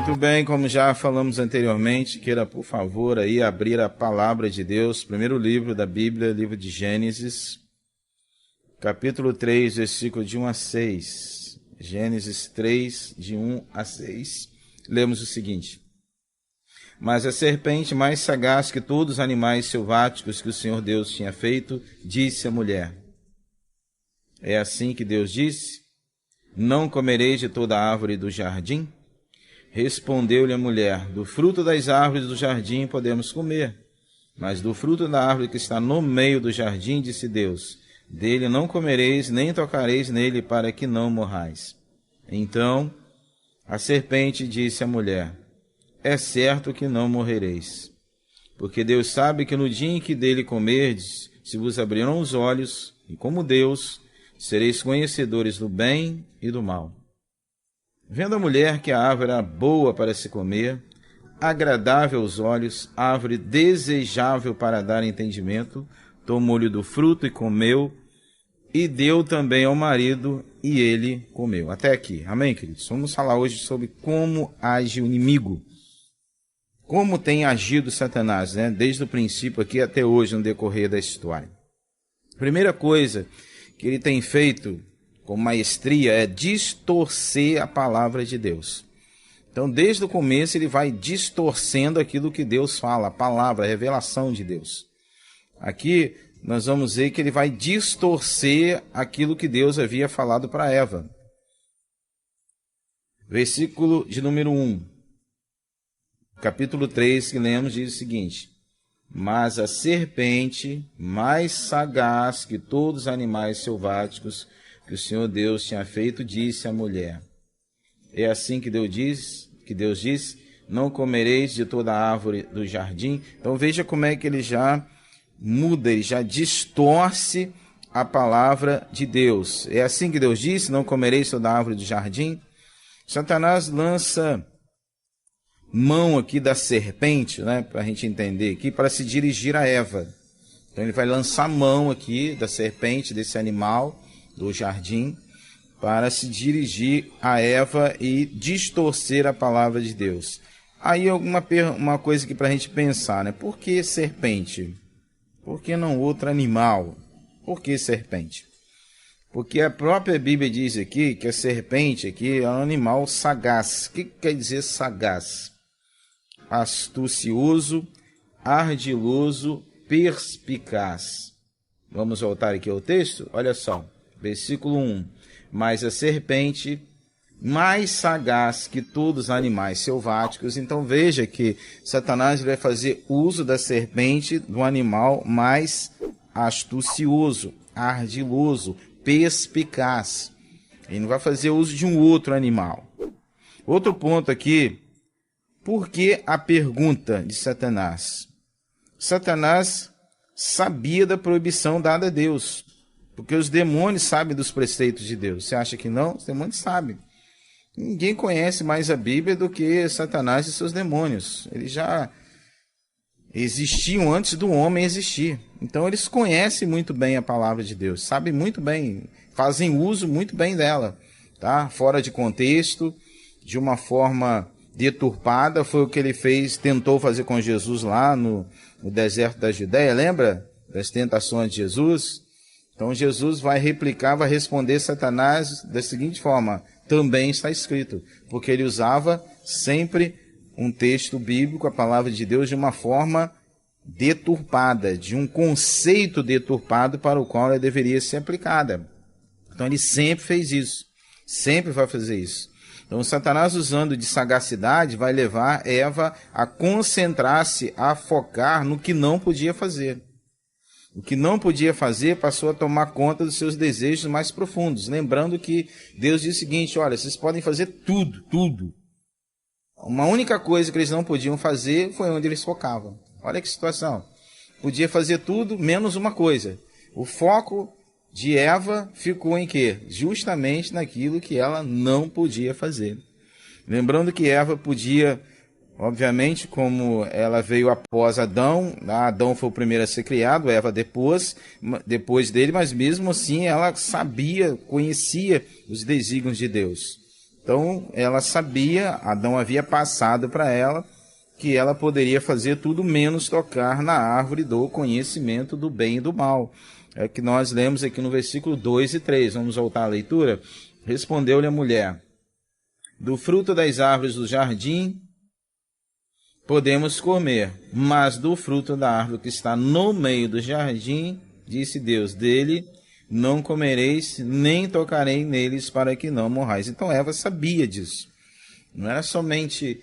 Muito bem, como já falamos anteriormente, queira por favor aí abrir a palavra de Deus, primeiro livro da Bíblia, livro de Gênesis, capítulo 3, versículo de 1 a 6. Gênesis 3, de 1 a 6. Lemos o seguinte: Mas a serpente, mais sagaz que todos os animais selváticos que o Senhor Deus tinha feito, disse à mulher: É assim que Deus disse: Não comereis de toda a árvore do jardim? Respondeu-lhe a mulher: Do fruto das árvores do jardim podemos comer, mas do fruto da árvore que está no meio do jardim, disse Deus: Dele não comereis, nem tocareis nele, para que não morrais. Então a serpente disse à mulher: É certo que não morrereis, porque Deus sabe que no dia em que dele comerdes, se vos abrirão os olhos, e como Deus, sereis conhecedores do bem e do mal. Vendo a mulher que a árvore era boa para se comer, agradável aos olhos, árvore desejável para dar entendimento, tomou-lhe do fruto e comeu, e deu também ao marido, e ele comeu. Até aqui, amém, queridos? Vamos falar hoje sobre como age o inimigo. Como tem agido Satanás, né? Desde o princípio aqui até hoje, no decorrer da história. Primeira coisa que ele tem feito com maestria é distorcer a palavra de Deus. Então, desde o começo, ele vai distorcendo aquilo que Deus fala, a palavra, a revelação de Deus. Aqui, nós vamos ver que ele vai distorcer aquilo que Deus havia falado para Eva. Versículo de número 1. Capítulo 3, que lemos, diz o seguinte: Mas a serpente, mais sagaz que todos os animais selváticos que o Senhor Deus tinha feito, disse à mulher: É assim que Deus disse, não comereis de toda a árvore do jardim. Então veja como é que ele já muda, ele já distorce a palavra de Deus. É assim que Deus disse, não comereis de toda a árvore do jardim. Satanás lança mão aqui da serpente, né, para a gente entender aqui, para se dirigir a Eva. Então ele vai lançar mão aqui da serpente, desse animal do jardim, para se dirigir a Eva e distorcer a palavra de Deus. Aí uma coisa aqui para a gente pensar, né? Por que serpente? Por que não outro animal? Por que serpente? Porque a própria Bíblia diz aqui que a serpente aqui é um animal sagaz. O que quer dizer sagaz? Astucioso, ardiloso, perspicaz. Vamos voltar aqui ao texto? Olha só, versículo 1. Mas a serpente, mais sagaz que todos os animais selváticos. Então veja que Satanás vai fazer uso da serpente, do animal mais astucioso, ardiloso, perspicaz. Ele não vai fazer uso de um outro animal. Outro ponto aqui: por que a pergunta de Satanás? Satanás sabia da proibição dada a Deus, porque os demônios sabem dos preceitos de Deus. Você acha que não? Os demônios sabem. Ninguém conhece mais a Bíblia do que Satanás e seus demônios. Eles já existiam antes do homem existir. Então eles conhecem muito bem a palavra de Deus, sabem muito bem, fazem uso muito bem dela, tá? Fora de contexto, de uma forma deturpada. Foi o que ele tentou fazer com Jesus lá no deserto da Judéia, lembra das tentações de Jesus? Então Jesus vai replicar, vai responder Satanás da seguinte forma: também está escrito, porque ele usava sempre um texto bíblico, a palavra de Deus, de uma forma deturpada, de um conceito deturpado para o qual ela deveria ser aplicada. Então ele sempre fez isso, sempre vai fazer isso. Então Satanás, usando de sagacidade, vai levar Eva a concentrar-se, a focar no que não podia fazer. O que não podia fazer passou a tomar conta dos seus desejos mais profundos. Lembrando que Deus diz o seguinte: olha, vocês podem fazer tudo, tudo. Uma única coisa que eles não podiam fazer foi onde eles focavam. Olha que situação. Podia fazer tudo, menos uma coisa. O foco de Eva ficou em quê? Justamente naquilo que ela não podia fazer. Lembrando que Eva podia, obviamente, como ela veio após Adão, Adão foi o primeiro a ser criado, Eva depois dele, mas mesmo assim ela sabia, conhecia os desígnios de Deus. Então, ela sabia, Adão havia passado para ela, que ela poderia fazer tudo menos tocar na árvore do conhecimento do bem e do mal. É o que nós lemos aqui no versículo 2 e 3. Vamos voltar à leitura? Respondeu-lhe a mulher: do fruto das árvores do jardim podemos comer, mas do fruto da árvore que está no meio do jardim, disse Deus, dele não comereis, nem tocarei neles, para que não morrais. Então Eva sabia disso. Não era somente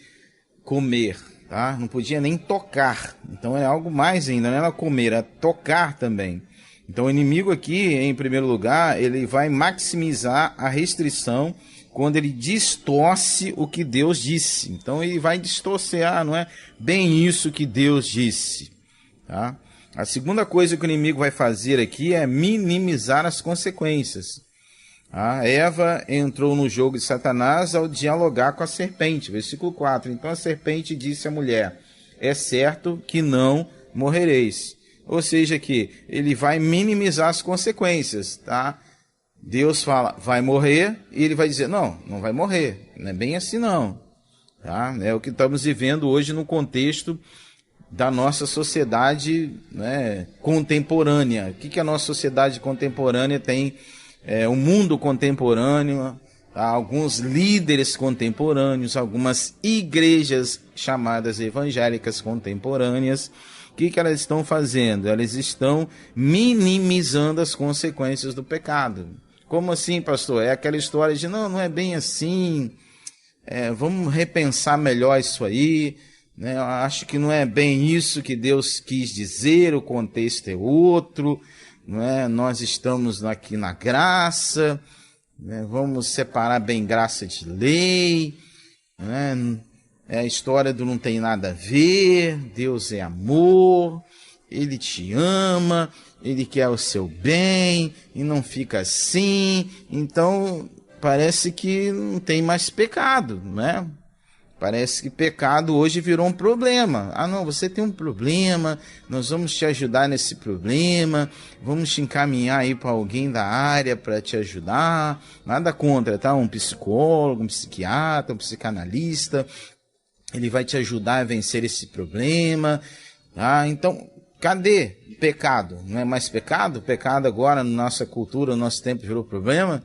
comer, tá? Não podia nem tocar. Então é algo mais ainda, não era comer, era tocar também. Então o inimigo aqui, em primeiro lugar, ele vai maximizar a restrição quando ele distorce o que Deus disse. Então ele vai distorcer, não é bem isso que Deus disse, tá? A segunda coisa que o inimigo vai fazer aqui é minimizar as consequências. A Eva entrou no jogo de Satanás ao dialogar com a serpente, versículo 4. Então a serpente disse à mulher: é certo que não morrereis. Ou seja, que ele vai minimizar as consequências, tá? Deus fala, vai morrer, e ele vai dizer, não vai morrer, não é bem assim não. Tá? É o que estamos vivendo hoje no contexto da nossa sociedade, né, contemporânea. O que a nossa sociedade contemporânea tem? O mundo contemporâneo, tá? Alguns líderes contemporâneos, algumas igrejas chamadas evangélicas contemporâneas. O que elas estão fazendo? Elas estão minimizando as consequências do pecado. Como assim, pastor? É aquela história de, não é bem assim, vamos repensar melhor isso aí, né? Eu acho que não é bem isso que Deus quis dizer, o contexto é outro, não é? Nós estamos aqui na graça, né? Vamos separar bem graça de lei, né? É a história do não tem nada a ver, Deus é amor, Ele te ama, Ele quer o seu bem, e não fica assim. Então, parece que não tem mais pecado, né? Parece que pecado hoje virou um problema. Não, você tem um problema, nós vamos te ajudar nesse problema, vamos te encaminhar aí para alguém da área para te ajudar. Nada contra, tá? Um psicólogo, um psiquiatra, um psicanalista, ele vai te ajudar a vencer esse problema, tá? Então, cadê pecado? Não é mais pecado? Pecado agora, na nossa cultura, no nosso tempo, virou problema?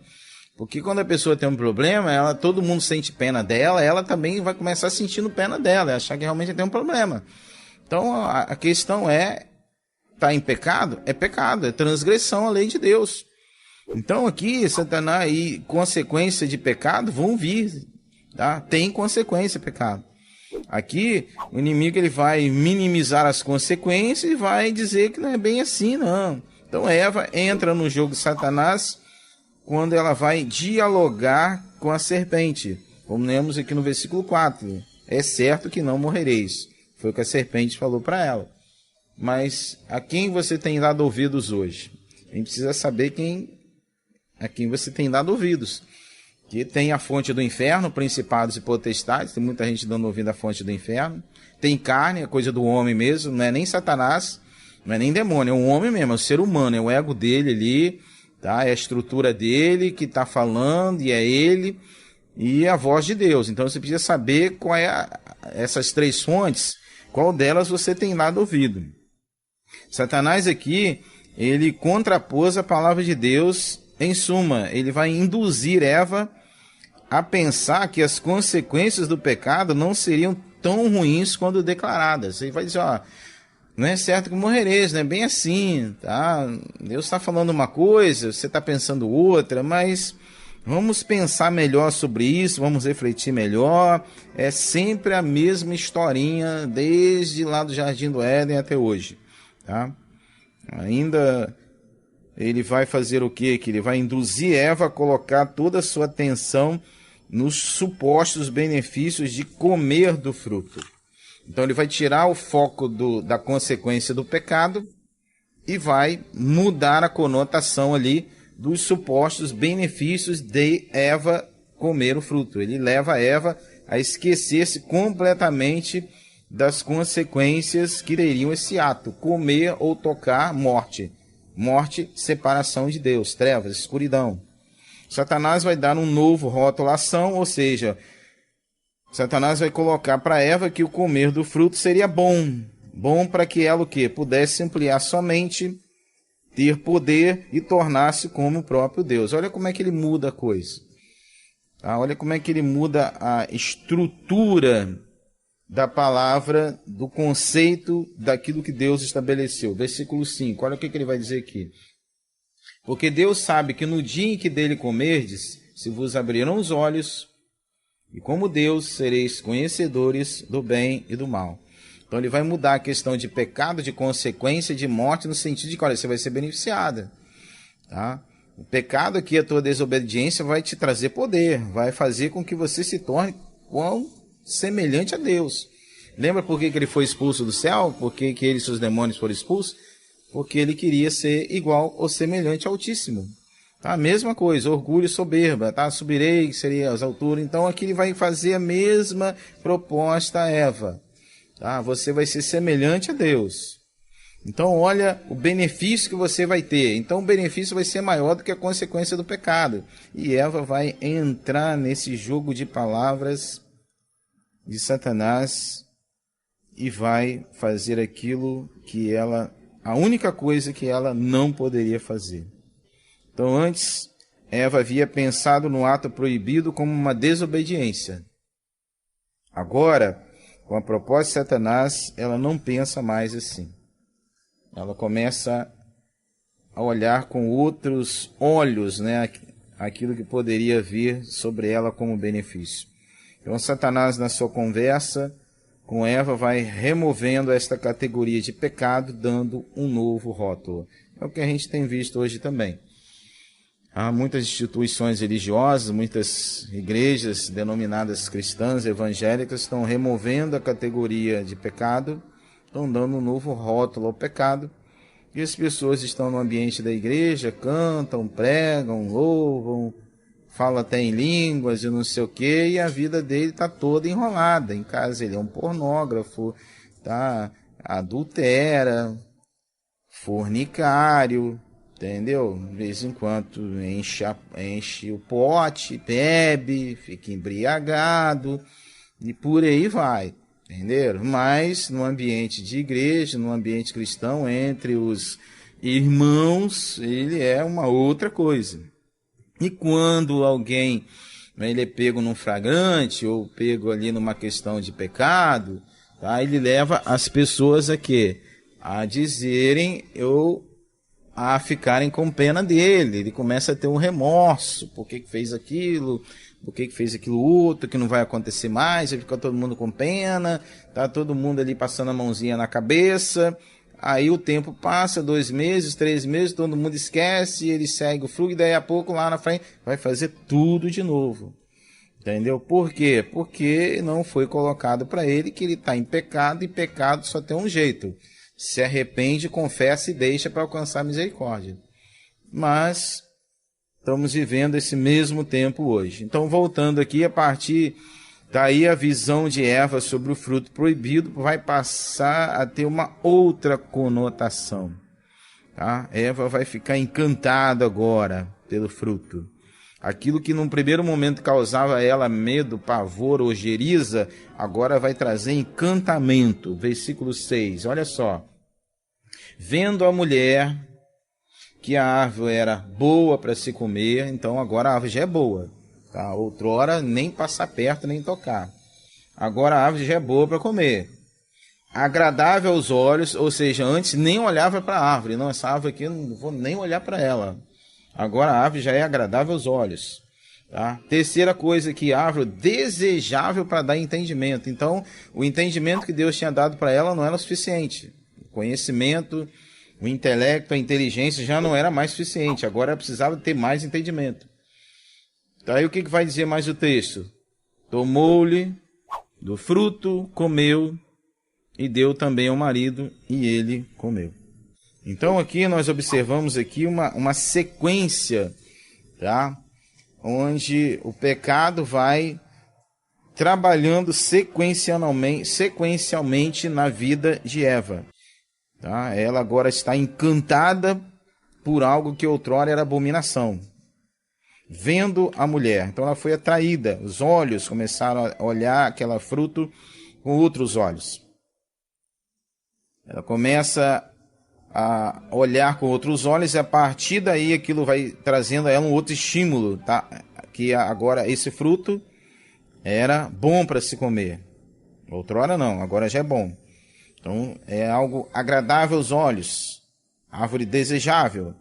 Porque quando a pessoa tem um problema, todo mundo sente pena dela, ela também vai começar sentindo pena dela, achar que realmente tem um problema. Então, a questão tá em pecado? É pecado, é transgressão à lei de Deus. Então, aqui, Satanás e consequência de pecado vão vir, tá? Tem consequência pecado. Aqui, o inimigo ele vai minimizar as consequências e vai dizer que não é bem assim, não. Então, Eva entra no jogo de Satanás quando ela vai dialogar com a serpente. Como lemos aqui no versículo 4. É certo que não morrereis. Foi o que a serpente falou para ela. Mas a quem você tem dado ouvidos hoje? A gente precisa saber a quem você tem dado ouvidos. Que tem a fonte do inferno, principados e potestades, tem muita gente dando ouvido à fonte do inferno. Tem carne, é coisa do homem mesmo, não é nem Satanás, não é nem demônio, é um homem mesmo, é o ser humano, é o ego dele ali, tá? É a estrutura dele que está falando, e é ele, e a voz de Deus. Então você precisa saber qual é essas três fontes, qual delas você tem dado ouvido. Satanás aqui, ele contrapôs a palavra de Deus, em suma, ele vai induzir Eva a pensar que as consequências do pecado não seriam tão ruins quando declaradas. Ele vai dizer, não é certo que morrereis, não é bem assim, tá? Deus está falando uma coisa, você está pensando outra, mas vamos pensar melhor sobre isso, vamos refletir melhor. É sempre a mesma historinha, desde lá do Jardim do Éden até hoje, tá? Ainda ele vai fazer o quê? Que ele vai induzir Eva a colocar toda a sua atenção nos supostos benefícios de comer do fruto. Então ele vai tirar o foco da consequência do pecado e vai mudar a conotação ali dos supostos benefícios de Eva comer o fruto. Ele leva Eva a esquecer-se completamente das consequências que teriam esse ato, comer ou tocar, morte. Morte, separação de Deus, trevas, escuridão. Satanás vai dar um novo rótulação, ou seja, Satanás vai colocar para Eva que o comer do fruto seria bom. Bom para que ela o quê? Pudesse ampliar sua mente, ter poder e tornar-se como o próprio Deus. Olha como é que ele muda a coisa. Tá? Olha como é que ele muda a estrutura da palavra, do conceito daquilo que Deus estabeleceu. Versículo 5, olha o que ele vai dizer aqui. Porque Deus sabe que no dia em que dele comerdes, se vos abrirão os olhos, e como Deus sereis conhecedores do bem e do mal. Então ele vai mudar a questão de pecado, de consequência, de morte, no sentido de que, olha, você vai ser beneficiada. Tá? O pecado aqui, a tua desobediência, vai te trazer poder, vai fazer com que você se torne quão semelhante a Deus. Lembra por que ele foi expulso do céu? Por que ele e seus demônios foram expulsos? Porque ele queria ser igual ou semelhante ao Altíssimo. Tá? Mesma coisa, orgulho e soberba, tá? Subirei, seria as alturas. Então aqui ele vai fazer a mesma proposta a Eva. Tá? Você vai ser semelhante a Deus. Então olha o benefício que você vai ter. Então o benefício vai ser maior do que a consequência do pecado. E Eva vai entrar nesse jogo de palavras de Satanás e vai fazer aquilo que ela, a única coisa que ela não poderia fazer. Então antes, Eva havia pensado no ato proibido como uma desobediência. Agora, com a proposta de Satanás, ela não pensa mais assim. Ela começa a olhar com outros olhos, né, aquilo que poderia vir sobre ela como benefício. Então Satanás, na sua conversa com Eva, vai removendo esta categoria de pecado, dando um novo rótulo. É o que a gente tem visto hoje também. Há muitas instituições religiosas, muitas igrejas denominadas cristãs, evangélicas, estão removendo a categoria de pecado, estão dando um novo rótulo ao pecado, e as pessoas estão no ambiente da igreja, cantam, pregam, louvam, falam até em línguas e não sei o quê, e a vida dele está toda enrolada. Em casa ele é um pornógrafo, tá? Adultera, fornicário, entendeu? De vez em quando enche o pote, bebe, fica embriagado e por aí vai, entenderam? Mas no ambiente de igreja, no ambiente cristão, entre os irmãos, ele é uma outra coisa. E quando alguém, né, ele é pego num flagrante ou pego ali numa questão de pecado, tá? Ele leva as pessoas a quê? A dizerem a ficarem com pena dele. Ele começa a ter um remorso. Por que fez aquilo? Por que fez aquilo outro? Que não vai acontecer mais. Aí fica todo mundo com pena. Tá todo mundo ali passando a mãozinha na cabeça. Aí o tempo passa, 2 meses, 3 meses, todo mundo esquece, ele segue o fluxo, e daí a pouco lá na frente vai fazer tudo de novo. Entendeu? Por quê? Porque não foi colocado para ele que ele está em pecado, e pecado só tem um jeito. Se arrepende, confessa e deixa para alcançar a misericórdia. Mas estamos vivendo esse mesmo tempo hoje. Então, voltando aqui, a partir daí a visão de Eva sobre o fruto proibido vai passar a ter uma outra conotação. Tá? Eva vai ficar encantada agora pelo fruto. Aquilo que num primeiro momento causava a ela medo, pavor, ojeriza, agora vai trazer encantamento. Versículo 6, olha só. Vendo a mulher que a árvore era boa para se comer, então agora a árvore já é boa. Tá? Outrora nem passar perto, nem tocar. Agora a árvore já é boa para comer. Agradável aos olhos, ou seja, antes nem olhava para a árvore. Não, essa árvore aqui eu não vou nem olhar para ela. Agora a árvore já é agradável aos olhos. Tá? Terceira coisa que a árvore desejável para dar entendimento. Então, o entendimento que Deus tinha dado para ela não era o suficiente. O conhecimento, o intelecto, a inteligência já não era mais suficiente. Agora ela precisava ter mais entendimento. Daí o que vai dizer mais o texto? Tomou-lhe do fruto, comeu, e deu também ao marido, e ele comeu. Então aqui nós observamos aqui uma sequência, tá? Onde o pecado vai trabalhando sequencialmente na vida de Eva. Tá? Ela agora está encantada por algo que outrora era abominação. vendo a mulher. Então ela foi atraída, os olhos começaram a olhar aquela fruto com outros olhos. Ela começa a olhar com outros olhos e a partir daí aquilo vai trazendo a ela um outro estímulo, tá? Que agora esse fruto era bom para se comer. Outrora não, agora já é bom. Então é algo agradável aos olhos, árvore desejável.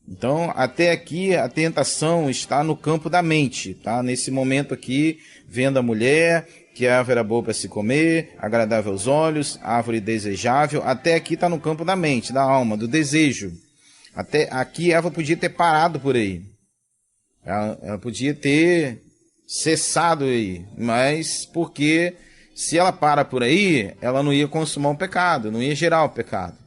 Então até aqui a tentação está no campo da mente, tá? Nesse momento aqui, vendo a mulher, que a árvore era boa para se comer, agradável aos olhos, árvore desejável, até aqui está no campo da mente, da alma, do desejo. Até aqui Eva podia ter parado por aí. Ela podia ter cessado aí, mas porque se ela para por aí, ela não ia consumar o pecado, não ia gerar o pecado.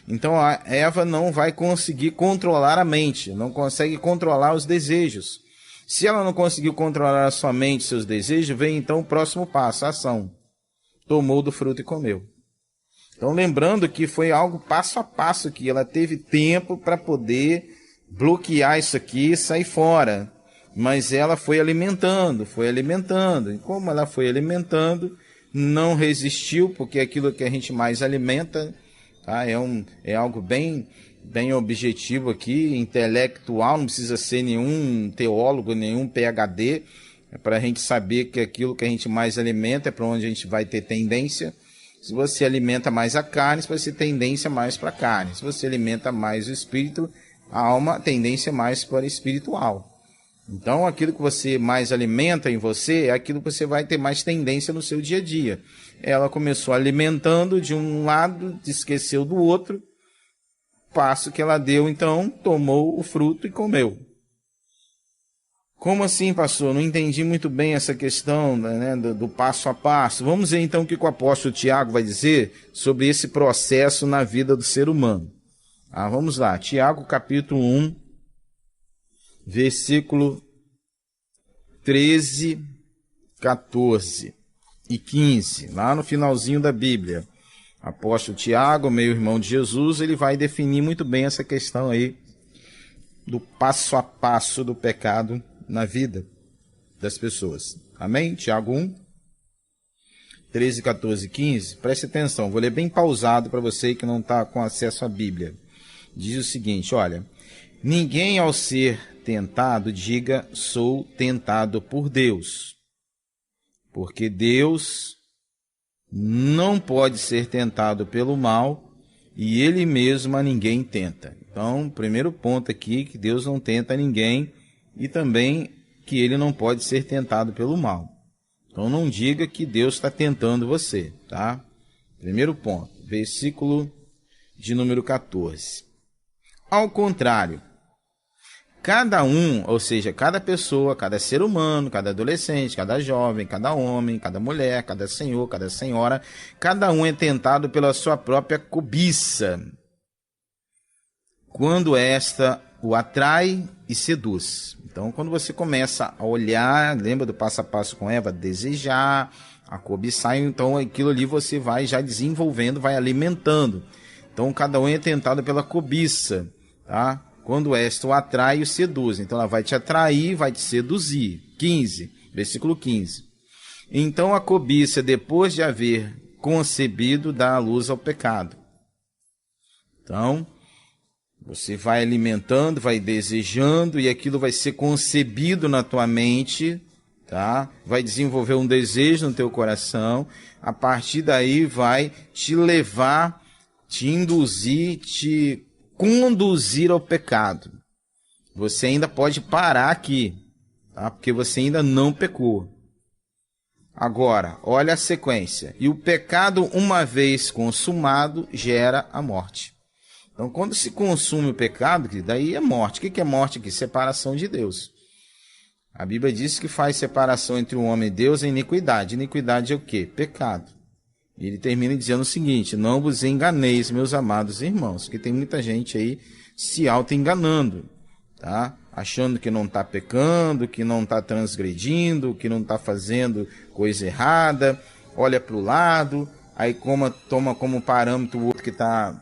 Então a Eva não vai conseguir controlar a mente, não consegue controlar os desejos. Se ela não conseguiu controlar a sua mente, seus desejos, vem então o próximo passo, a ação. Tomou do fruto e comeu. Então lembrando que foi algo passo a passo, que ela teve tempo para poder bloquear isso aqui e sair fora. Mas ela foi alimentando. E como ela foi alimentando, não resistiu, porque aquilo que a gente mais alimenta, tá? É algo bem objetivo aqui, intelectual, não precisa ser nenhum teólogo, nenhum PhD, para a gente saber que aquilo que a gente mais alimenta é para onde a gente vai ter tendência. Se você alimenta mais a carne, você vai ter tendência mais para a carne. Se você alimenta mais o espírito, a alma, tendência mais para o espiritual. Então, aquilo que você mais alimenta em você é aquilo que você vai ter mais tendência no seu dia a dia. Ela começou alimentando de um lado, esqueceu do outro. Passo que ela deu, então, tomou o fruto e comeu. Como assim, pastor? Não entendi muito bem essa questão, né, do passo a passo. Vamos ver então o que o apóstolo Tiago vai dizer sobre esse processo na vida do ser humano. Vamos lá, Tiago capítulo 1, versículo 13, 14 e 15, lá no finalzinho da Bíblia. Apóstolo Tiago, meu irmão de Jesus, ele vai definir muito bem essa questão aí do passo a passo do pecado na vida das pessoas. Amém? Tiago 1, 13, 14 e 15. Preste atenção, vou ler bem pausado para você que não está com acesso à Bíblia. Diz o seguinte, olha: ninguém ao ser tentado diga, sou tentado por Deus. Porque Deus não pode ser tentado pelo mal e ele mesmo a ninguém tenta. Então, primeiro ponto aqui, que Deus não tenta ninguém e também que ele não pode ser tentado pelo mal. Então, não diga que Deus está tentando você, tá? Primeiro ponto, versículo de número 14. Ao contrário, cada um, ou seja, cada pessoa, cada ser humano, cada adolescente, cada jovem, cada homem, cada mulher, cada senhor, cada senhora, cada um é tentado pela sua própria cobiça, quando esta o atrai e seduz. Então, quando você começa a olhar, lembra do passo a passo com Eva, desejar, a cobiçar, então aquilo ali você vai já desenvolvendo, vai alimentando. Então, cada um é tentado pela cobiça, tá? Quando esta o atrai e o seduz. Então ela vai te atrair, vai te seduzir. 15, versículo 15. Então a cobiça, depois de haver concebido, dá a luz ao pecado. Então, você vai alimentando, vai desejando, e aquilo vai ser concebido na tua mente, tá? Vai desenvolver um desejo no teu coração. A partir daí vai te levar, te induzir, te conduzir ao pecado. Você ainda pode parar aqui, tá? Porque você ainda não pecou. Agora, olha a sequência. E o pecado, uma vez consumado, gera a morte. Então, quando se consome o pecado, daí é morte. O que é morte aqui? Separação de Deus. A Bíblia diz que faz separação entre o homem e Deus em iniquidade. Iniquidade é o quê? Pecado. E ele termina dizendo o seguinte: não vos enganeis, meus amados irmãos, porque tem muita gente aí se auto-enganando, tá? Achando que não está pecando, que não está transgredindo, que não está fazendo coisa errada, olha para o lado, aí toma como parâmetro o outro que está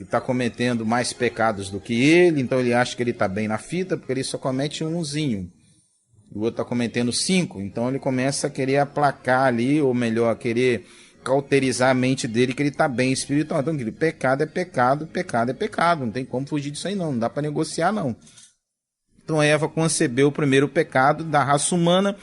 que está cometendo mais pecados do que ele, então ele acha que ele está bem na fita, porque ele só comete umzinho. O outro está cometendo 5, então ele começa a querer aplacar ali, ou melhor, a querer cauterizar a mente dele que ele está bem espiritual. Então, pecado é pecado, pecado é pecado, não tem como fugir disso aí não dá para negociar não. Então Eva concebeu o primeiro pecado da raça humana,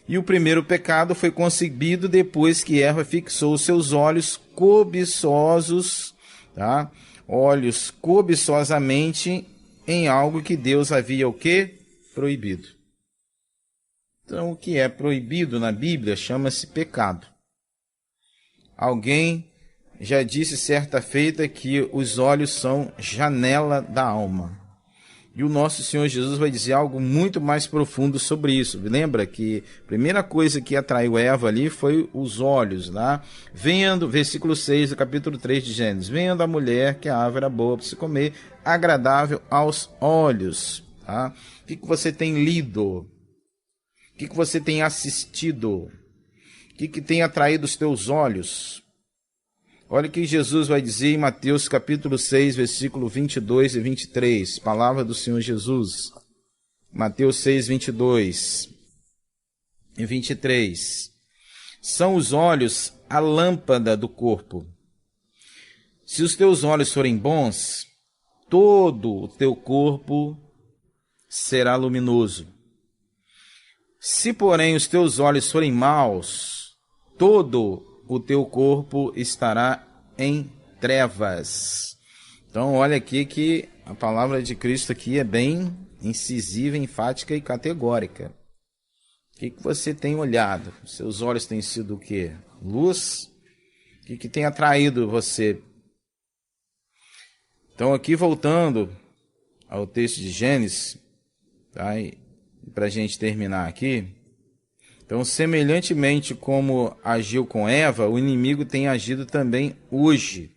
e o primeiro pecado foi concebido depois que Eva fixou seus olhos cobiçosos, tá? Olhos cobiçosamente em algo que Deus havia o quê? Proibido. Então, o que é proibido na Bíblia chama-se pecado. Alguém já disse certa feita que os olhos são janela da alma. E o nosso Senhor Jesus vai dizer algo muito mais profundo sobre isso. Lembra que a primeira coisa que atraiu Eva ali foi os olhos, né? Vendo, versículo 6 do capítulo 3 de Gênesis, vendo a mulher que a árvore era boa para se comer, agradável aos olhos. Tá? O que você tem lido? O que você tem assistido? O que tem atraído os teus olhos? Olha o que Jesus vai dizer em Mateus capítulo 6, versículo 22 e 23. Palavra do Senhor Jesus. Mateus 6, 22 e 23. São os olhos a lâmpada do corpo. Se os teus olhos forem bons, todo o teu corpo será luminoso. Se, porém, os teus olhos forem maus, todo o teu corpo estará em trevas. Então, olha aqui que a palavra de Cristo aqui é bem incisiva, enfática e categórica. O que você tem olhado? Seus olhos têm sido o quê? Luz? O que tem atraído você? Então, aqui voltando ao texto de Gênesis, tá? Para a gente terminar aqui. Então, semelhantemente como agiu com Eva, o inimigo tem agido também hoje,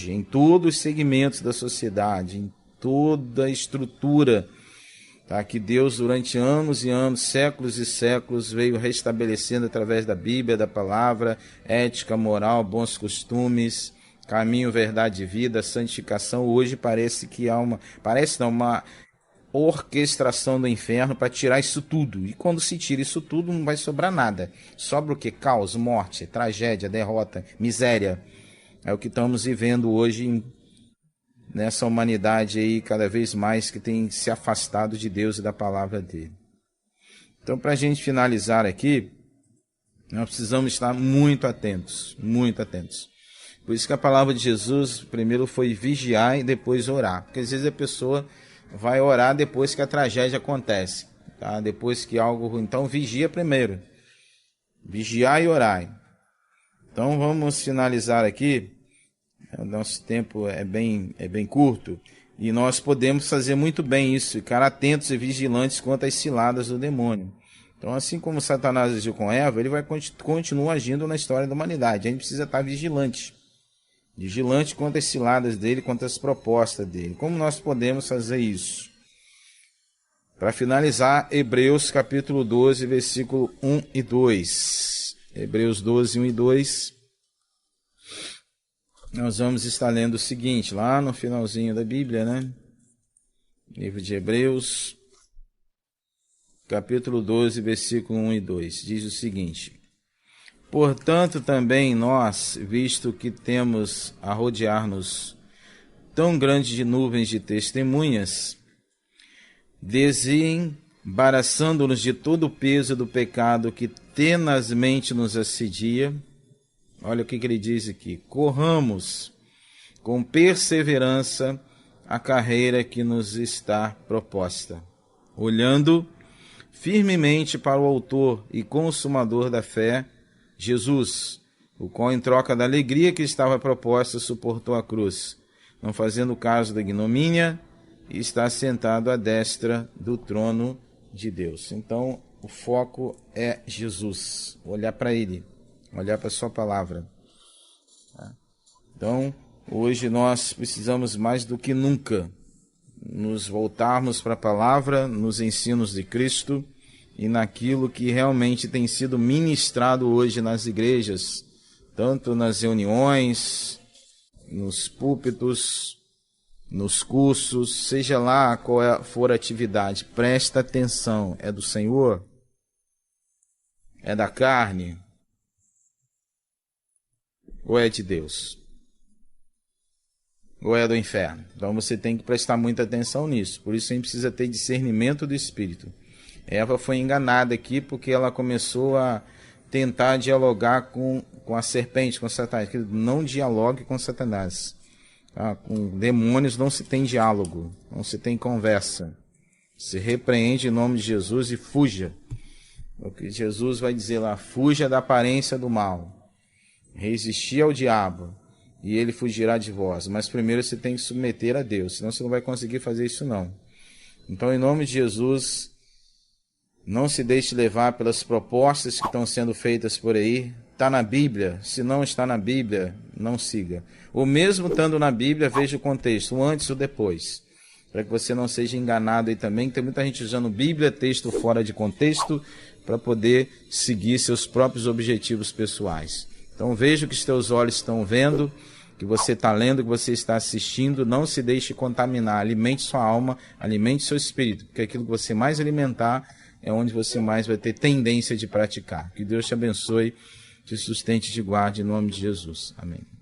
em todos os segmentos da sociedade, em toda a estrutura, tá? Que Deus durante anos e anos, séculos e séculos, veio restabelecendo através da Bíblia, da palavra, ética, moral, bons costumes, caminho, verdade e vida, santificação. Hoje parece que há uma orquestração do inferno para tirar isso tudo. E quando se tira isso tudo, não vai sobrar nada. Sobra o que? Caos, morte, tragédia, derrota, miséria. É o que estamos vivendo hoje nessa humanidade aí, cada vez mais que tem se afastado de Deus e da palavra dele. Então, para a gente finalizar aqui, nós precisamos estar muito atentos, muito atentos. Por isso que a palavra de Jesus primeiro foi vigiar e depois orar. Porque às vezes a pessoa vai orar depois que a tragédia acontece, tá? Depois que algo ruim. Então, vigia primeiro. Vigiar e orar. Então, vamos finalizar aqui. O nosso tempo é bem curto. E nós podemos fazer muito bem isso. Ficar atentos e vigilantes quanto às ciladas do demônio. Então, assim como Satanás agiu com Eva, ele vai continuar agindo na história da humanidade. A gente precisa estar vigilante. Vigilante quanto às ciladas dele, quanto às propostas dele. Como nós podemos fazer isso? Para finalizar, Hebreus capítulo 12, versículo 1 e 2. Hebreus 12, 1 e 2. Nós vamos estar lendo o seguinte, lá no finalzinho da Bíblia, né? Livro de Hebreus, capítulo 12, versículo 1 e 2. Diz o seguinte: portanto, também nós, visto que temos a rodear-nos tão grande de nuvens de testemunhas, desembaraçando-nos de todo o peso do pecado que tenazmente nos assedia. Olha o que ele diz aqui: corramos com perseverança a carreira que nos está proposta, olhando firmemente para o autor e consumador da fé, Jesus, o qual em troca da alegria que estava proposta suportou a cruz, não fazendo caso da ignomínia, e está sentado à destra do trono de Deus. Então, o foco é Jesus, olhar para Ele, olhar para a sua palavra. Então, hoje nós precisamos mais do que nunca nos voltarmos para a palavra, nos ensinos de Cristo e naquilo que realmente tem sido ministrado hoje nas igrejas, tanto nas reuniões, nos púlpitos, nos cursos, seja lá qual for a atividade, presta atenção, é do Senhor? É da carne? Ou é de Deus? Ou é do inferno? Então você tem que prestar muita atenção nisso. Por isso a gente precisa ter discernimento do Espírito. Eva foi enganada aqui porque ela começou a tentar dialogar com a serpente, com Satanás. Não dialogue com Satanás. Tá? Com demônios não se tem diálogo, não se tem conversa. Se repreende em nome de Jesus e fuja. O que Jesus vai dizer lá, fuja da aparência do mal. Resistir ao diabo e ele fugirá de vós. Mas primeiro você tem que submeter a Deus, senão você não vai conseguir fazer isso não. Então, em nome de Jesus, não se deixe levar pelas propostas que estão sendo feitas por aí. Está na Bíblia? Se não está na Bíblia, não siga. Ou mesmo estando na Bíblia, veja o contexto, o antes e o depois. Para que você não seja enganado aí também. Tem muita gente usando Bíblia, texto fora de contexto, para poder seguir seus próprios objetivos pessoais. Então veja o que os teus olhos estão vendo, que você está lendo, que você está assistindo. Não se deixe contaminar. Alimente sua alma, alimente seu espírito. Porque aquilo que você mais alimentar é onde você mais vai ter tendência de praticar. Que Deus te abençoe, te sustente e te guarde em nome de Jesus. Amém.